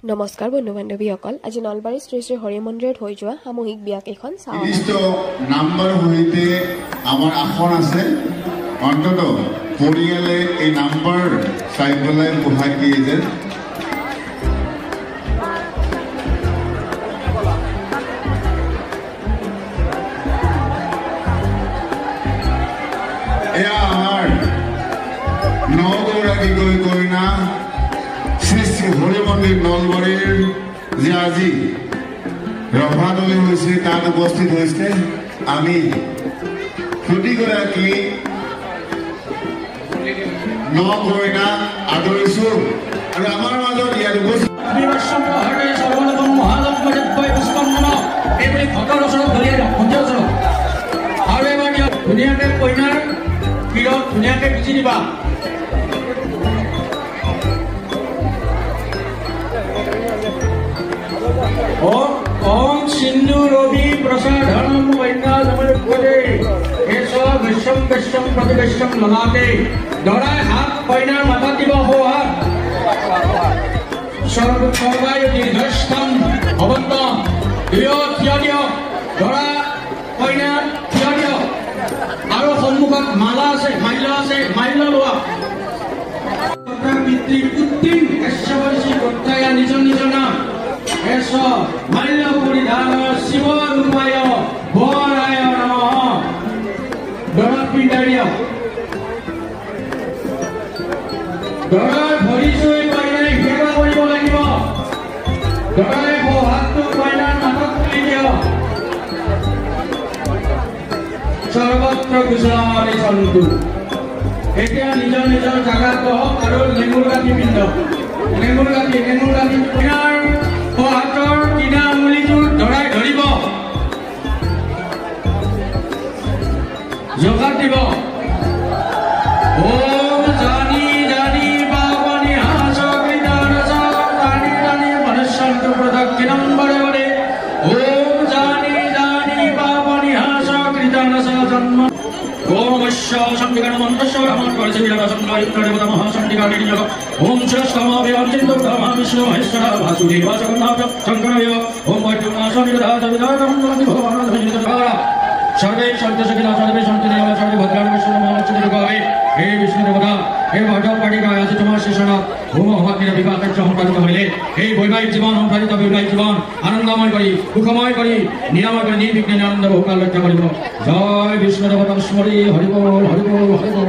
নমস্কাৰ বন্ধু বান্ধৱীসকল আজি নলবাৰী শ্ৰী শ্ৰী হৰি মন্দিৰত হৈ যোৱা সামূহিক বিয়া কেইখন চাওঁ নাম্বাৰ হইতে আমাৰ আসন আছে অন্তত পৰিয়ালে এই নাম্বাৰ চাই পেলাই বহাই দিয়ে যে এয়া আমাৰ নগৰাকী কইনা শ্ৰী শ্ৰী হৰি মন্দিৰ নলবাৰীৰ যে আজি ৰভাদলি হৈছে তাত উপস্থিত হৈছে আমি প্ৰতিগৰাকী নগৈনা আদৰিছো আৰু আমাৰ মাজত ইয়াত উপস্থিত ধুনীয়াকে কইনাৰ বিৰত ধুনীয়াকে বিচি দিবা ओम सिंधु रवि प्रसाधनम वैना समर्पते ऐसा विश्वम विश्वम प्रतिविश्वम लगाते दौड़ाए हाथ पैना माथा दिवा हो हाथ सर्व सर्वाय दीर्घस्थम भवंत दियो थिया दौड़ा पैना थिया आरो सम्मुखत माला আছে মাইলা লোৱা পিতৃ পুত্ৰী এশ্বৰজী গত্তায়া নিজ নিজ নাম ऐसा मल्ल परिधान शिव रूपाय भराय नमः दरा पिंडारिय दरा भरिसुई पाइनाय सेवा करिब লাগিব दराय हातটো पाइनार माथत তুলি দিয় সর্বত্র কুশলানি সন্তু এতিয়া নিজৰ নিজৰ জাগাত বহক আৰু নেমুৰ গাঁঠি পিন্ধক নেমুৰ গাঁঠি পিন্ধাৰ হাতৰ কিনা আঙুলিটো ধৰাই ধৰিব জোগাত দিব ওম জানি জানি পাবনি হাস কৃতানস তানি তানি মনুষ্যন্ত প্রদক্ষিণম বরে বরে ওম জানি জানি পাবনি হাস কৃতানস জন্ম ओमश्च संधिगण मंत्रस्य ब्रह्मण परिसे विराट संकल्प देवता महासंधिगण नियोग ओम श्रेष्ठमाभ्यां चिन्तयामि विष्णु महेश्वर वासुदेव जगन्नाथ शंकरय ओम वैष्णव विदधात विदातं भगवान् धन्यवाद सर्वे शांति सकिला सर्वे शांति देवा सर्वे भद्राणि विष्णु महालक्ष्मी दुर्गावे हे विष्णु देवता हे भागवत पाठिका আজি তোমাৰ শিশনা হোম হওকিৰ বিবাহেৰ সম্পাদক হইলে এই বৈবাহিক জীৱন সম্পাদিত বৈবাহিক জীৱন আনন্দময় কৰি সুখময় কৰি নিৰাময় কৰি নিৰ্বিঘ্নে আনন্দ ভোগাল ৰক্ষা কৰিব জয় বিষ্ণু দেৱতাৰ স্মৰি হৰি বল হৰি বল হৰি বল